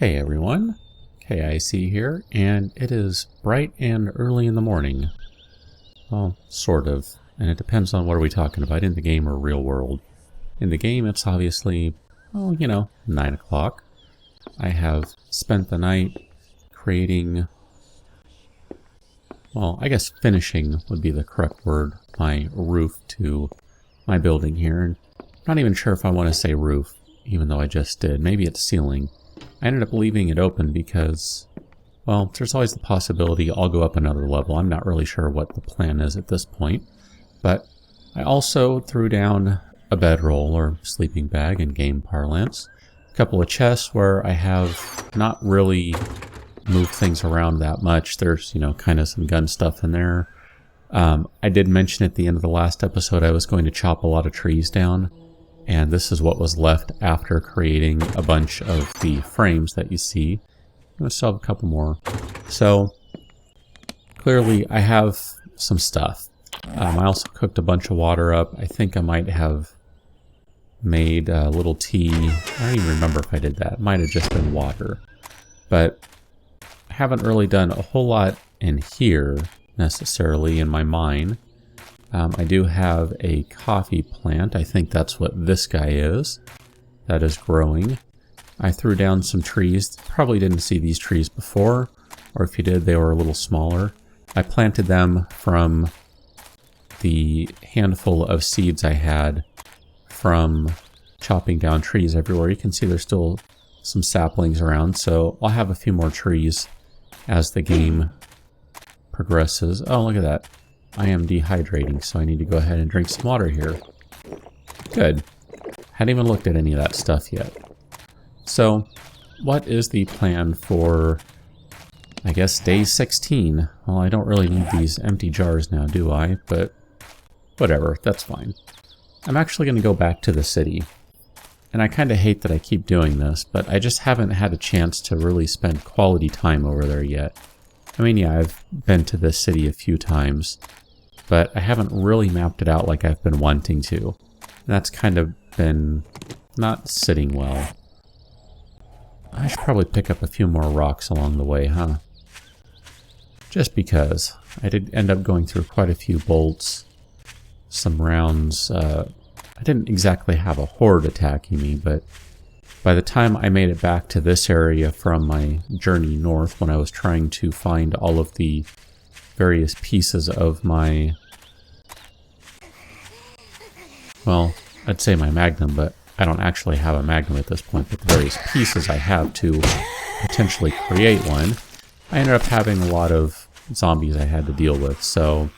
Hey everyone, KIC here, and it is bright and early in the morning. Well, sort of, and it depends on what are we talking about, in the game or real world. In the game it's obviously, well, 9 o'clock. I have spent the night creating, well, I guess finishing would be the correct word, my roof to my building here. And I'm not even sure if I want to say roof, even though I just did. Maybe it's ceiling. I ended up leaving it open because, well, there's always the possibility I'll go up another level. I'm not really sure what the plan is at this point. But I also threw down a bedroll or sleeping bag in game parlance. A couple of chests where I have not really moved things around that much. There's, kind of some gun stuff in there. I did mention at the end of the last episode I was going to chop a lot of trees down. And this is what was left after creating a bunch of the frames that you see. I'm going to still have a couple more. So, clearly I have some stuff. I also cooked a bunch of water up. I think I might have made a little tea. I don't even remember if I did that. It might have just been water. But I haven't really done a whole lot in here, necessarily, in my mine. I do have a coffee plant. I think that's what this guy is. That is growing. I threw down some trees. Probably didn't see these trees before, or if you did, they were a little smaller. I planted them from the handful of seeds I had from chopping down trees everywhere. You can see there's still some saplings around, so I'll have a few more trees as the game progresses. Oh, look at that. I am dehydrating, so I need to go ahead and drink some water here. Good. Hadn't even looked at any of that stuff yet. So, what is the plan for, I guess, day 16? Well, I don't really need these empty jars now, do I? But whatever, that's fine. I'm actually going to go back to the city. And I kind of hate that I keep doing this, but I just haven't had a chance to really spend quality time over there yet. I mean, yeah, I've been to this city a few times, but I haven't really mapped it out like I've been wanting to. And that's kind of been not sitting well. I should probably pick up a few more rocks along the way, huh? Just because. I did end up going through quite a few bolts, some rounds. I didn't exactly have a horde attacking me, but by the time I made it back to this area from my journey north, when I was trying to find all of the various pieces of my, well, I'd say my magnum, but I don't actually have a magnum at this point, but the various pieces I have to potentially create one, I ended up having a lot of zombies I had to deal with, so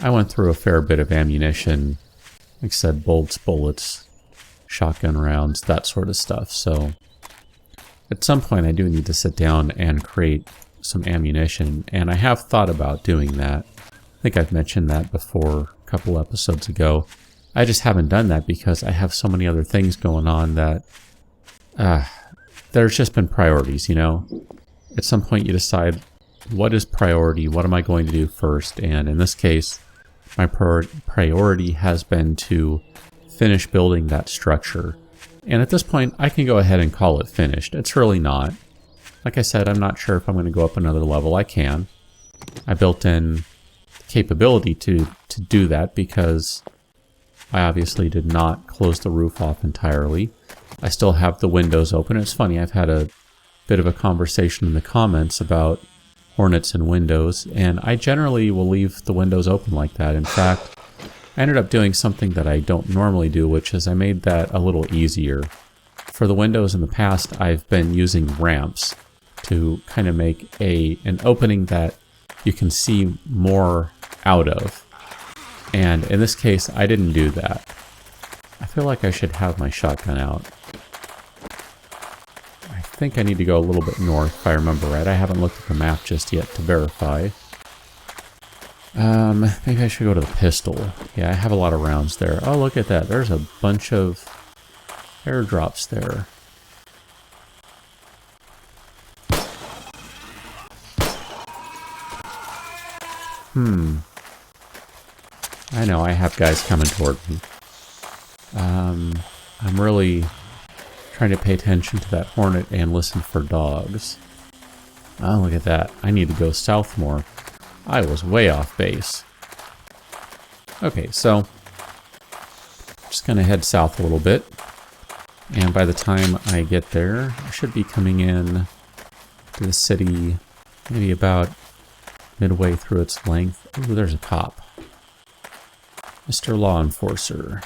I went through a fair bit of ammunition, like I said, bolts, bullets, shotgun rounds, that sort of stuff. So at some point I do need to sit down and create some ammunition, and I have thought about doing that. I think I've mentioned that before a couple episodes ago. I just haven't done that because I have so many other things going on that there's just been priorities, At some point you decide, what is priority? What am I going to do first? And in this case, my priority has been to finish building that structure. And at this point, I can go ahead and call it finished. It's really not. Like I said, I'm not sure if I'm going to go up another level. I can. I built in the capability to do that because I obviously did not close the roof off entirely. I still have the windows open. It's funny, I've had a bit of a conversation in the comments about hornets and windows, and I generally will leave the windows open like that. In fact, I ended up doing something that I don't normally do, which is I made that a little easier. For the windows in the past, I've been using ramps to kind of make an opening that you can see more out of. And in this case, I didn't do that. I feel like I should have my shotgun out. I think I need to go a little bit north, if I remember right. I haven't looked at the map just yet to verify. Maybe I should go to the pistol. Yeah, I have a lot of rounds there. Oh, look at that. There's a bunch of airdrops there. I know, I have guys coming toward me. I'm really Trying to pay attention to that hornet and listen for dogs. Oh, look at that. I need to go south more. I was way off base. Okay, so just gonna head south a little bit. And by the time I get there, I should be coming in to the city maybe about midway through its length. Ooh, there's a cop. Mr. Law Enforcer.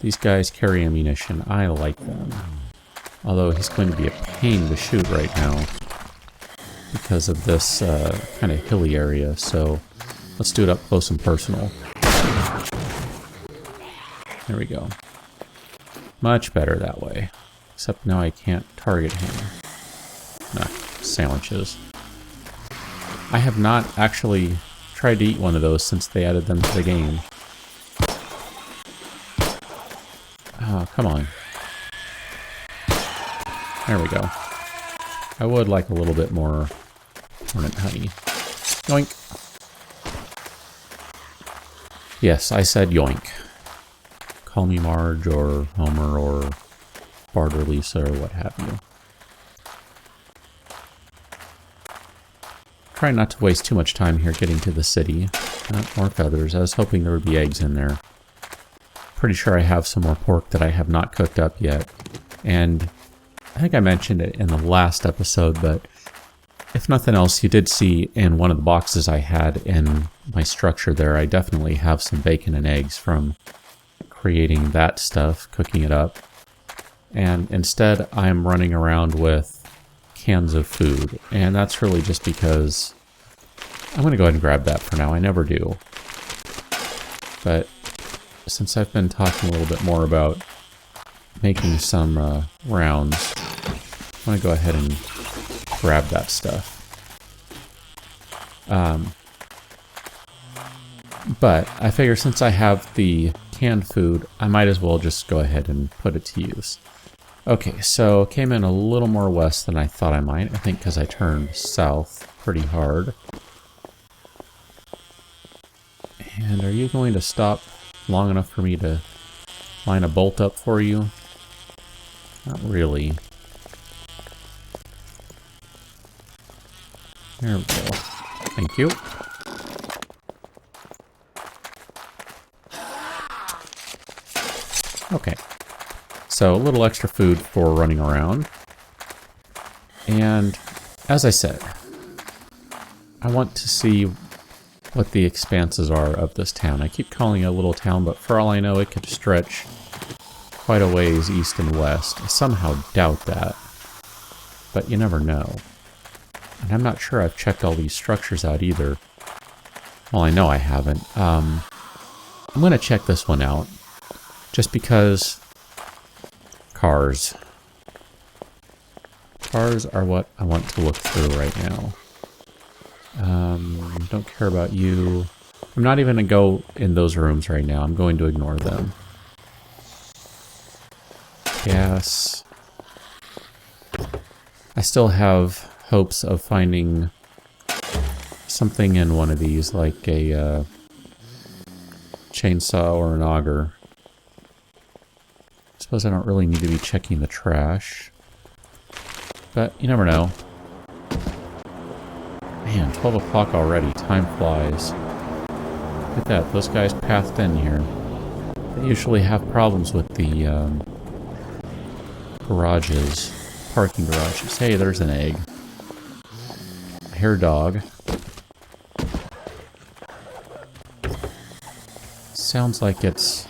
These guys carry ammunition. I like them. Although he's going to be a pain to shoot right now because of this kind of hilly area. So let's do it up close and personal. There we go. Much better that way. Except now I can't target him. Nah, sandwiches. I have not actually tried to eat one of those since they added them to the game. Oh, come on. There we go. I would like a little bit more hornet honey. Yoink. Yes, I said yoink. Call me Marge or Homer or Bart or Lisa or what have you. Try not to waste too much time here getting to the city. More feathers. I was hoping there would be eggs in there. Pretty sure I have some more pork that I have not cooked up yet. And I think I mentioned it in the last episode, but if nothing else, you did see in one of the boxes I had in my structure there, I definitely have some bacon and eggs from creating that stuff, cooking it up. And instead, I'm running around with cans of food. And that's really just because I'm going to go ahead and grab that for now. I never do. But since I've been talking a little bit more about making some rounds, I'm going to go ahead and grab that stuff. But I figure since I have the canned food, I might as well just go ahead and put it to use. Okay, so came in a little more west than I thought I might. I think because I turned south pretty hard. And are you going to stop long enough for me to line a bolt up for you? Not really. There we go. Thank you. Okay. So a little extra food for running around. And as I said, I want to see what the expanses are of this town. I keep calling it a little town, but for all I know, it could stretch quite a ways east and west. I somehow doubt that, but you never know. And I'm not sure I've checked all these structures out either. Well, I know I haven't. I'm going to check this one out, just because cars. Cars are what I want to look through right now. Don't care about you. I'm not even going to go in those rooms right now. I'm going to ignore them. Gas. I still have hopes of finding something in one of these, like a chainsaw or an auger. I suppose I don't really need to be checking the trash, but you never know. Man, 12 o'clock already. Time flies. Look at that. Those guys pathed in here. They usually have problems with the garages. Parking garages. Hey, there's an egg. A hair dog. Sounds like it's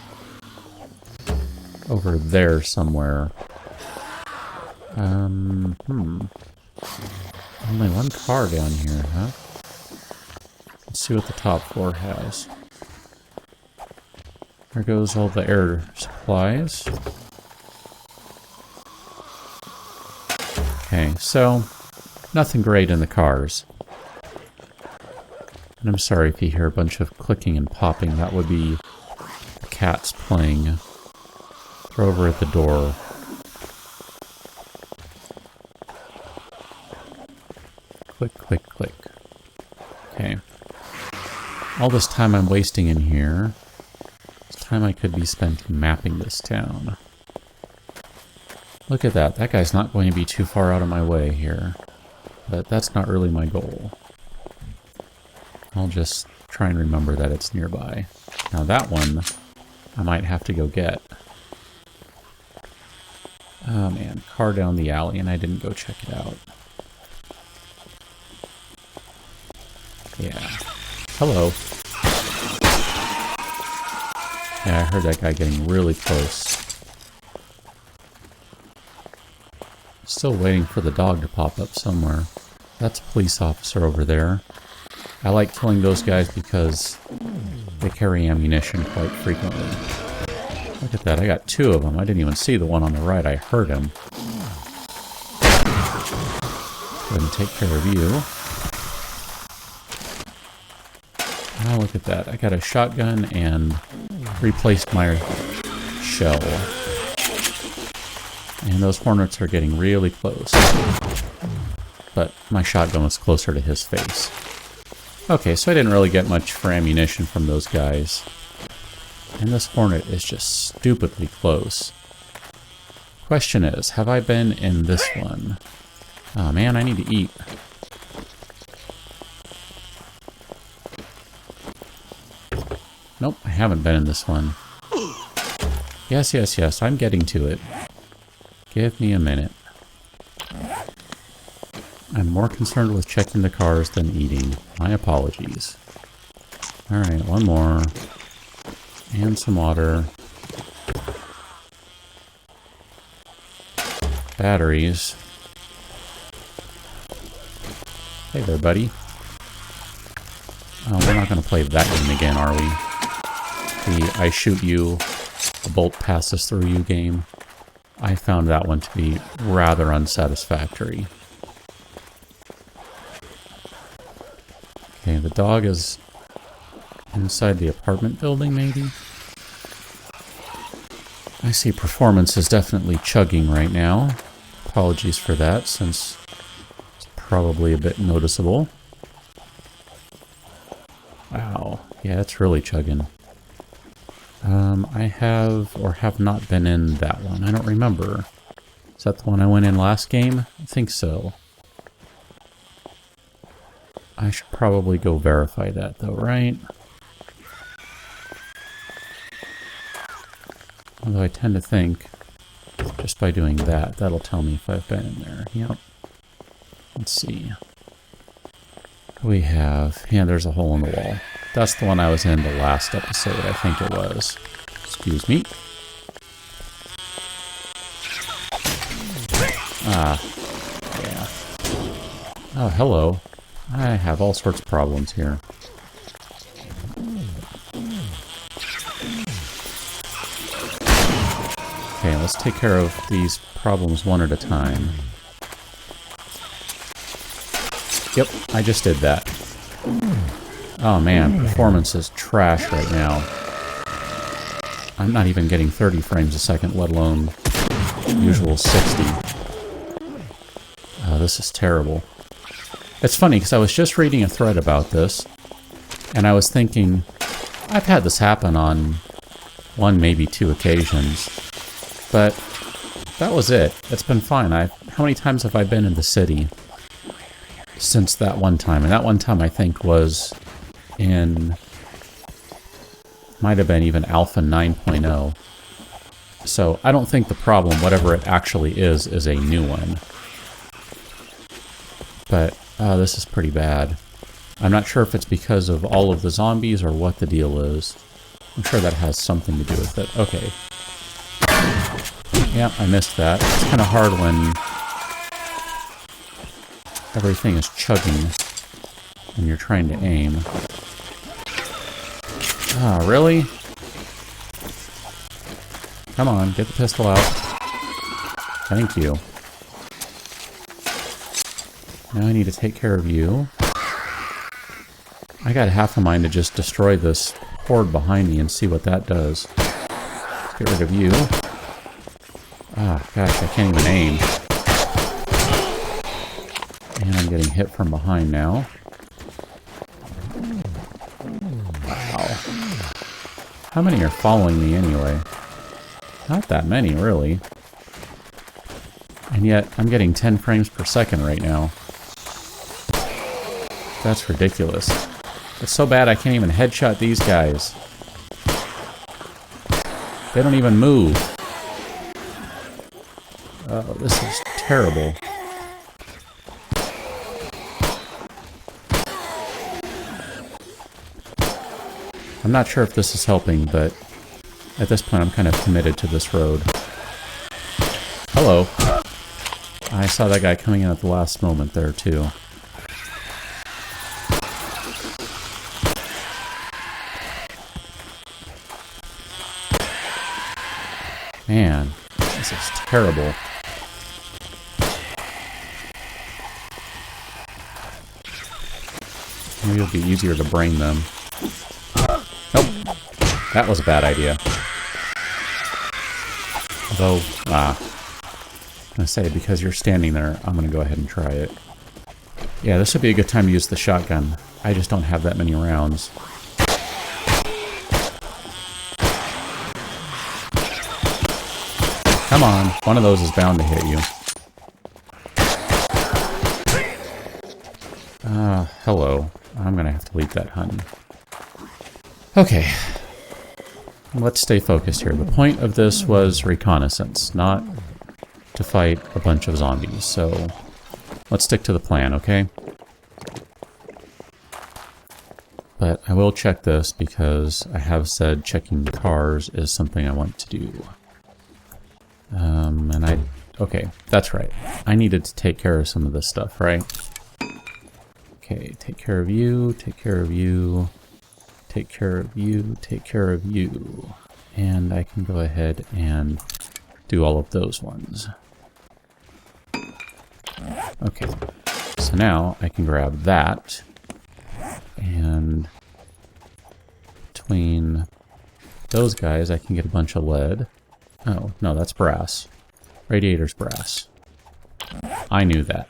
over there somewhere. Only one car down here, huh? Let's see what the top floor has. There goes all the air supplies. Okay, so nothing great in the cars. And I'm sorry if you hear a bunch of clicking and popping. That would be the cats playing. They're over at the door. Click, click, click. Okay. All this time I'm wasting in here. It's time I could be spent mapping this town. Look at that. That guy's not going to be too far out of my way here. But that's not really my goal. I'll just try and remember that it's nearby. Now that one, I might have to go get. Oh man, car down the alley and I didn't go check it out. Yeah. Hello. Yeah, I heard that guy getting really close. Still waiting for the dog to pop up somewhere. That's a police officer over there. I like killing those guys because they carry ammunition quite frequently. Look at that, I got two of them. I didn't even see the one on the right, I heard him. Go ahead and take care of you. Oh, look at that. I got a shotgun and replaced my shell. And those hornets are getting really close. But my shotgun was closer to his face. Okay, so I didn't really get much for ammunition from those guys. And this hornet is just stupidly close. Question is, have I been in this one? Oh man, I need to eat. Nope, I haven't been in this one. Yes, yes, yes, I'm getting to it. Give me a minute. I'm more concerned with checking the cars than eating. My apologies. Alright, one more. And some water. Batteries. Hey there, buddy. Oh, we're not going to play that game again, are we? The I shoot you, a bolt passes through you game. I found that one to be rather unsatisfactory. Okay, the dog is inside the apartment building, maybe? I see performance is definitely chugging right now. Apologies for that, since it's probably a bit noticeable. Wow, yeah, it's really chugging. I have or have not been in that one. I don't remember. Is that the one I went in last game? I think so. I should probably go verify that though, right? Although I tend to think, just by doing that, that'll tell me if I've been in there. Yep. Let's see. We have... yeah, there's a hole in the wall. That's the one I was in the last episode, I think it was. Excuse me. Ah. Yeah. Oh, hello. I have all sorts of problems here. Okay, let's take care of these problems one at a time. Yep, I just did that. Oh man, performance is trash right now. I'm not even getting 30 frames a second, let alone usual 60. This is terrible. It's funny, because I was just reading a thread about this, and I was thinking, I've had this happen on one, maybe two occasions, but that was it. It's been fine. How many times have I been in the city since that one time? And that one time I think was in, might have been even Alpha 9.0. So I don't think the problem, whatever it actually is a new one. But this is pretty bad. I'm not sure if it's because of all of the zombies or what the deal is. I'm sure that has something to do with it. Okay. Yeah, I missed that. It's kind of hard when everything is chugging and you're trying to aim. Ah, really? Come on, get the pistol out. Thank you. Now I need to take care of you. I got half a mind to just destroy this horde behind me and see what that does. Let's get rid of you. Ah, gosh, I can't even aim. And I'm getting hit from behind now. Wow. How many are following me anyway? Not that many, really. And yet, I'm getting 10 frames per second right now. That's ridiculous. It's so bad I can't even headshot these guys. They don't even move. Oh, this is terrible. I'm not sure if this is helping, but at this point I'm kind of committed to this road. Hello. I saw that guy coming in at the last moment there, too. Man, this is terrible. Maybe it'll be easier to brain them. Nope. That was a bad idea. Although, I'm going to say, because you're standing there, I'm going to go ahead and try it. Yeah, this would be a good time to use the shotgun. I just don't have that many rounds. Come on, one of those is bound to hit you. Hello. I'm gonna have to leave that, honey. Okay. Let's stay focused here. The point of this was reconnaissance, not to fight a bunch of zombies. So, let's stick to the plan, okay? But I will check this because I have said checking cars is something I want to do. Okay, that's right. I needed to take care of some of this stuff, right? Okay, take care of you, take care of you, take care of you, take care of you. And I can go ahead and do all of those ones. Okay, so now I can grab that, and between those guys I can get a bunch of lead. Oh, no, that's brass. Radiator's brass. I knew that.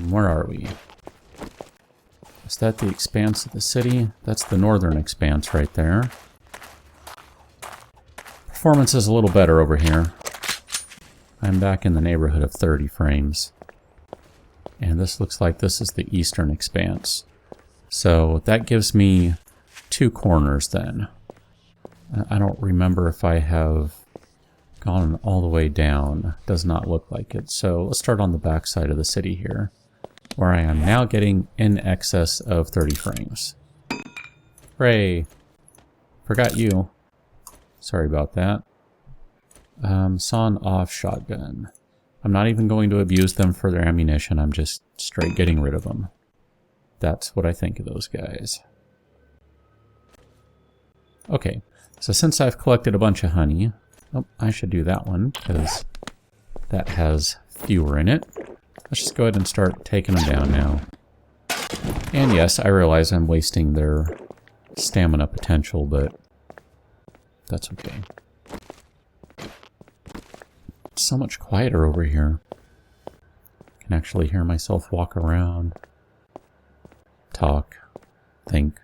Where are we? Is that the expanse of the city? That's the northern expanse right there. Performance is a little better over here. I'm back in the neighborhood of 30 frames. And this looks like this is the eastern expanse. So that gives me 2 corners then. I don't remember if I have gone all the way down. Does not look like it. So let's start on the back side of the city here, where I am now getting in excess of 30 frames. Hooray! Forgot you. Sorry about that. Sawn-off shotgun. I'm not even going to abuse them for their ammunition. I'm just straight getting rid of them. That's what I think of those guys. Okay. So since I've collected a bunch of honey, I should do that one, because that has fewer in it. Let's just go ahead and start taking them down now. And yes, I realize I'm wasting their stamina potential, but that's okay. It's so much quieter over here. I can actually hear myself walk around, talk, think.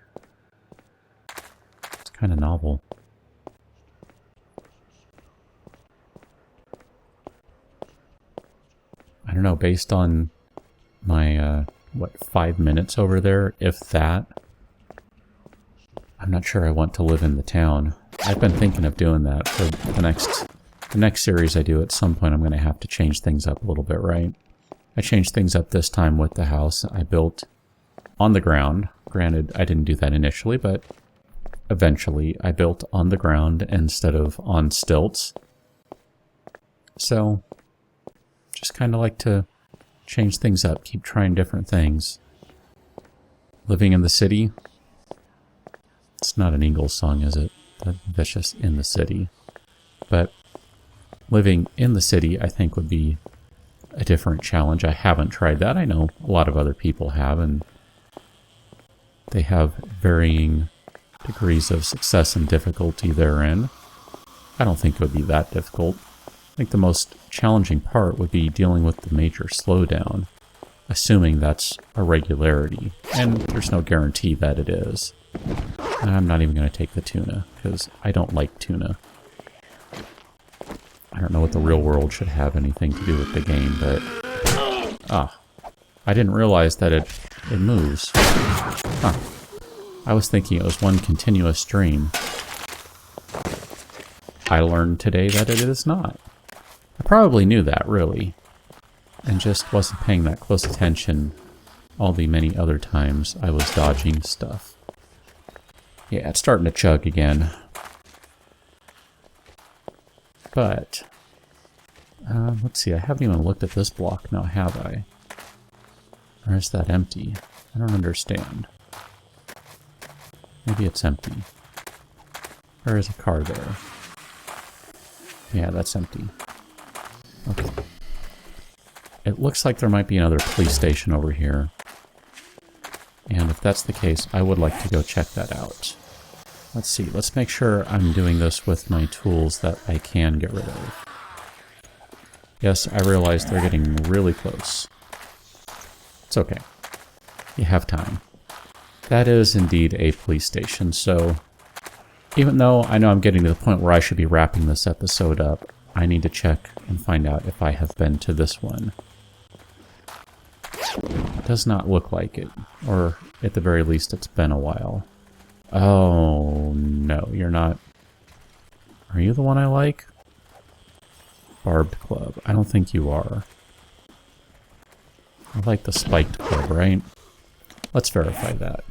It's kind of novel. I don't know, based on my, 5 minutes over there, if that, I'm not sure I want to live in the town. I've been thinking of doing that for the next series I do. At some point I'm going to have to change things up a little bit, right? I changed things up this time with the house I built on the ground. Granted, I didn't do that initially, but eventually I built on the ground instead of on stilts. So just kind of like to change things up, keep trying different things. Living in the city, it's not an Eagles song, is it? That's just in the city. But living in the city, I think, would be a different challenge. I haven't tried that. I know a lot of other people have, and they have varying degrees of success and difficulty therein. I don't think it would be that difficult. I think the most challenging part would be dealing with the major slowdown, assuming that's a regularity, and there's no guarantee that it is. I'm not even going to take the tuna, because I don't like tuna. I don't know what the real world should have anything to do with the game, but... I didn't realize that it moves. Huh. I was thinking it was one continuous stream. I learned today that it is not. I probably knew that, really, and just wasn't paying that close attention all the many other times I was dodging stuff. Yeah, it's starting to chug again. But, let's see, I haven't even looked at this block now, have I? Or is that empty? I don't understand. Maybe it's empty. Or is a car there? Yeah, that's empty. Okay. It looks like there might be another police station over here. And if that's the case, I would like to go check that out. Let's see, let's make sure I'm doing this with my tools that I can get rid of. Yes, I realize they're getting really close. It's okay. You have time. That is indeed a police station, so even though I know I'm getting to the point where I should be wrapping this episode up, I need to check and find out if I have been to this one. It does not look like it, or at the very least it's been a while. Oh, no, you're not. Are you the one I like? Barbed club. I don't think you are. I like the spiked club, right? Let's verify that.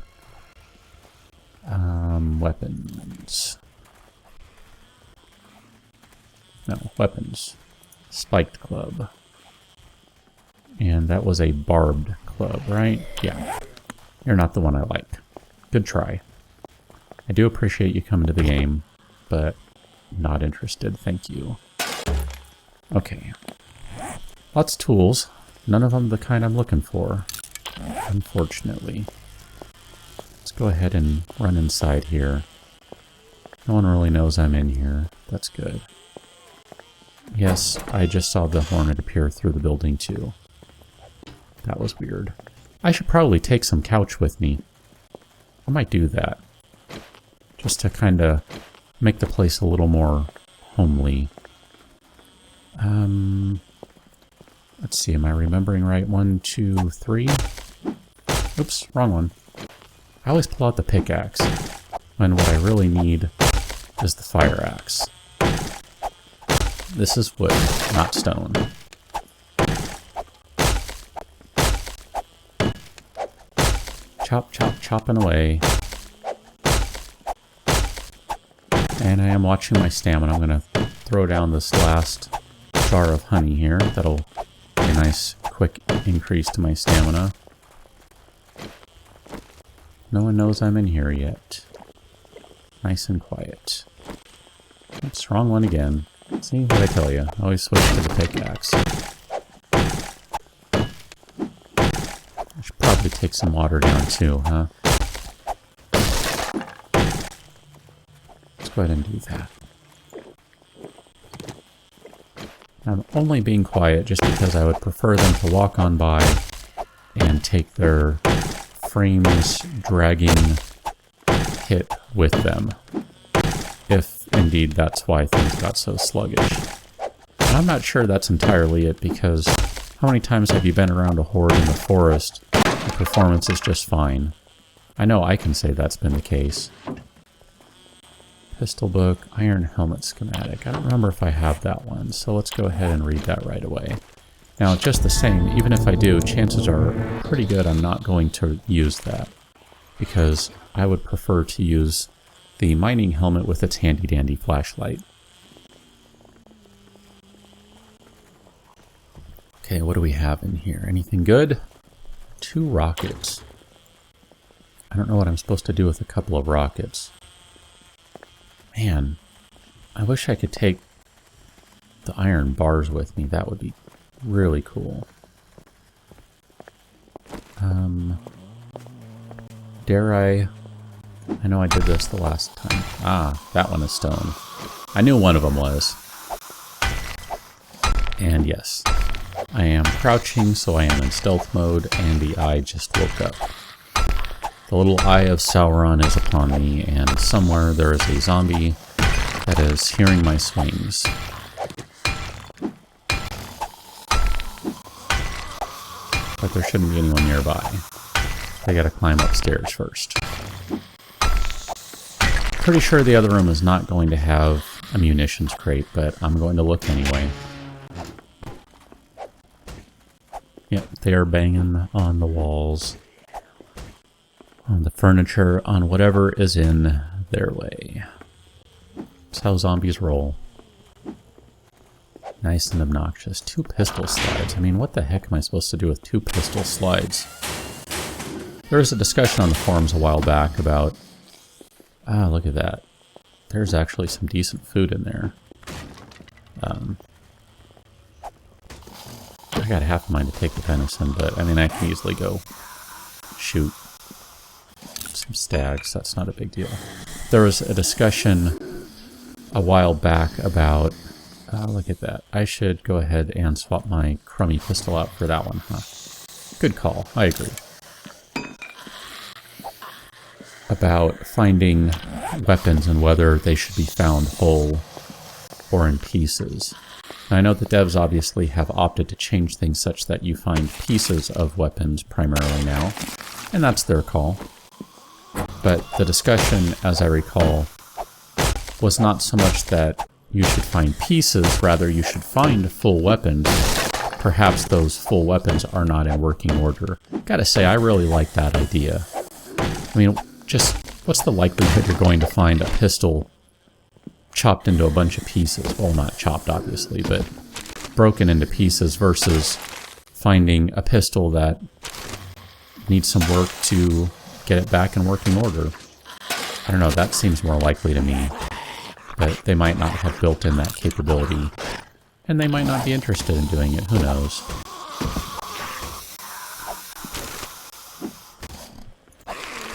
Weapons. No, weapons. Spiked club. And that was a barbed club, right? Yeah. You're not the one I like. Good try. I do appreciate you coming to the game, but not interested, thank you. Okay. Lots of tools. None of them the kind I'm looking for, unfortunately. Let's go ahead and run inside here. No one really knows I'm in here. That's good. Yes, I just saw the hornet appear through the building too. That was weird. I should probably take some couch with me. I might do that. Just to kind of make the place a little more homely. Let's see, am I remembering right? 1, 2, 3? Oops, wrong one. I always pull out the pickaxe when what I really need is the fire axe. This is wood, not stone. Chop, chop, chopping away. And I am watching my stamina. I'm going to throw down this last jar of honey here. That'll be a nice, quick increase to my stamina. No one knows I'm in here yet. Nice and quiet. Oops, wrong one again. See what I tell you. Always switch to the pickaxe. I should probably take some water down too, huh? Let's go ahead and do that. I'm only being quiet just because I would prefer them to walk on by and take their frames dragging hit with them. If indeed that's why things got so sluggish. And I'm not sure that's entirely it, because how many times have you been around a horde in the forest? The performance is just fine. I know I can say that's been the case. Pistol book, iron helmet schematic. I don't remember if I have that one, so let's go ahead and read that right away. Now, just the same, even if I do, chances are pretty good I'm not going to use that, because I would prefer to use the mining helmet with its handy-dandy flashlight. Okay, what do we have in here? Anything good? 2 rockets. I don't know what I'm supposed to do with a couple of rockets. Man, I wish I could take the iron bars with me. That would be really cool. Dare I know I did this the last time. Ah, that one is stone. I knew one of them was. And yes, I am crouching, so I am in stealth mode, and the eye just woke up. The little eye of Sauron is upon me, and somewhere there is a zombie that is hearing my swings. but there shouldn't be anyone nearby. I gotta climb upstairs first. Pretty sure the other room is not going to have a munitions crate, but I'm going to look anyway. Yep, they are banging on the walls, on the furniture, on whatever is in their way. That's how zombies roll. Nice and obnoxious. 2 pistol slides. I mean, what the heck am I supposed to do with 2 pistol slides? There was a discussion on the forums a while back about... Ah, look at that. There's actually some decent food in there. I got half a mind to take the venison, but I mean, I can easily go shoot some stags. That's not a big deal. There was a discussion a while back about... look at that. I should go ahead and swap my crummy pistol out for that one, huh? Good call. I agree. About finding weapons and whether they should be found whole or in pieces. Now, I know the devs obviously have opted to change things such that you find pieces of weapons primarily now, and that's their call. But the discussion, as I recall, was not so much that you should find pieces, rather you should find full weapons. Perhaps those full weapons are not in working order. Gotta say, I really like that idea. I mean, just what's the likelihood you're going to find a pistol chopped into a bunch of pieces? Well, not chopped, obviously, but broken into pieces versus finding a pistol that needs some work to get it back in working order. I don't know, that seems more likely to me. But they might not have built in that capability, and they might not be interested in doing it, who knows.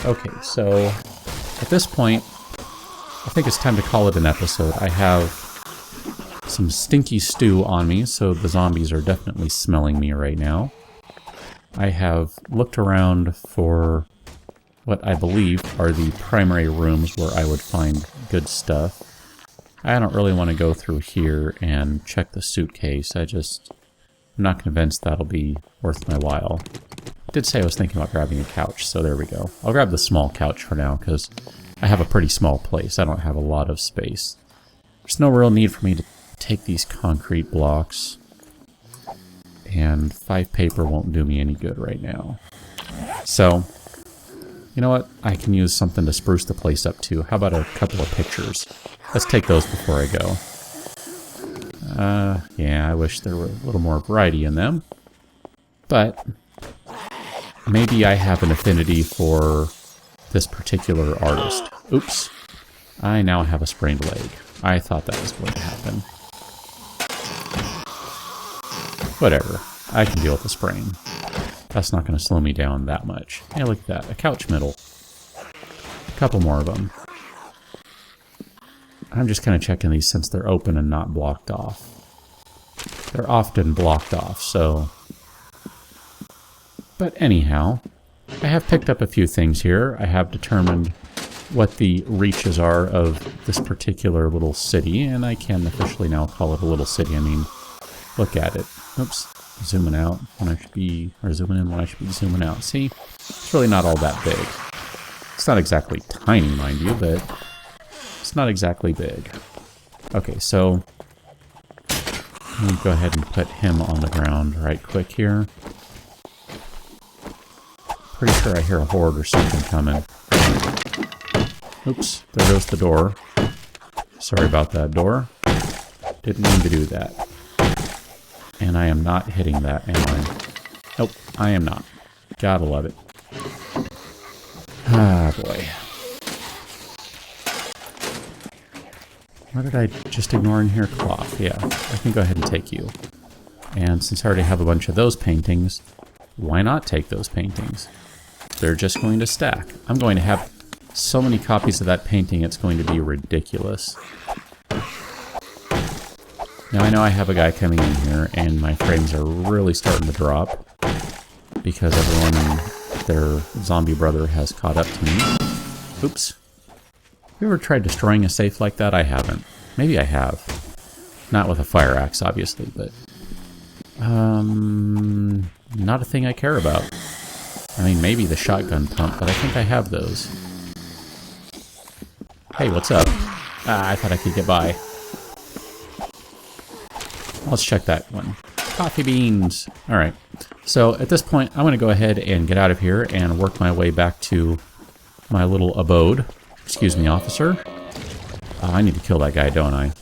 Okay, so at this point, I think it's time to call it an episode. I have some stinky stew on me, so the zombies are definitely smelling me right now. I have looked around for what I believe are the primary rooms where I would find good stuff. I don't really want to go through here and check the suitcase. I'm not convinced that'll be worth my while. I did say I was thinking about grabbing a couch, so there we go. I'll grab the small couch for now, because I have a pretty small place. I don't have a lot of space. There's no real need for me to take these concrete blocks, and 5 paper won't do me any good right now. So, you know what? I can use something to spruce the place up too. How about a couple of pictures? Let's take those before I go. Yeah, I wish there were a little more variety in them. But maybe I have an affinity for this particular artist. Oops. I now have a sprained leg. I thought that was going to happen. Whatever. I can deal with the sprain. That's not going to slow me down that much. Hey, look at that. A couch middle. A couple more of them. I'm just kind of checking these since they're open and not blocked off. They're often blocked off, so... But anyhow, I have picked up a few things here. I have determined what the reaches are of this particular little city, and I can officially now call it a little city. I mean, look at it. Oops. Zooming out when I should be... Or zooming in when I should be zooming out. See? It's really not all that big. It's not exactly tiny, mind you, but... It's not exactly big. Okay, so let me go ahead and put him on the ground right quick here. Pretty sure I hear a horde or something coming. Oops, there goes the door. Sorry about that, door. Didn't mean to do that. And I am not hitting that, am I? Nope, I am not. Gotta love it. Ah, boy. What did I just ignore in here? Cloth. Yeah, I can go ahead and take you. And since I already have a bunch of those paintings, why not take those paintings? They're just going to stack. I'm going to have so many copies of that painting, it's going to be ridiculous. Now I know I have a guy coming in here, and my frames are really starting to drop because everyone and their zombie brother has caught up to me. Oops. Have you ever tried destroying a safe like that? I haven't. Maybe I have. Not with a fire axe, obviously, but... not a thing I care about. I mean, maybe the shotgun pump, but I think I have those. Hey, what's up? Ah, I thought I could get by. Let's check that one. Coffee beans. Alright. So at this point, I'm going to go ahead and get out of here and work my way back to my little abode. Excuse me, officer. I need to kill that guy, don't I?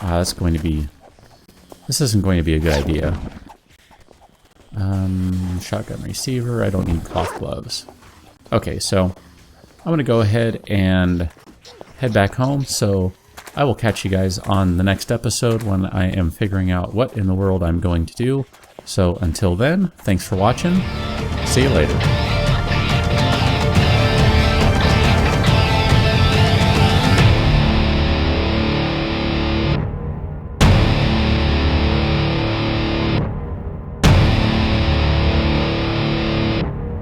That's going to be... This isn't going to be a good idea. Shotgun receiver. I don't need cloth gloves. Okay, so I'm going to go ahead and head back home. So I will catch you guys on the next episode when I am figuring out what in the world I'm going to do. So until then, thanks for watching. See you later.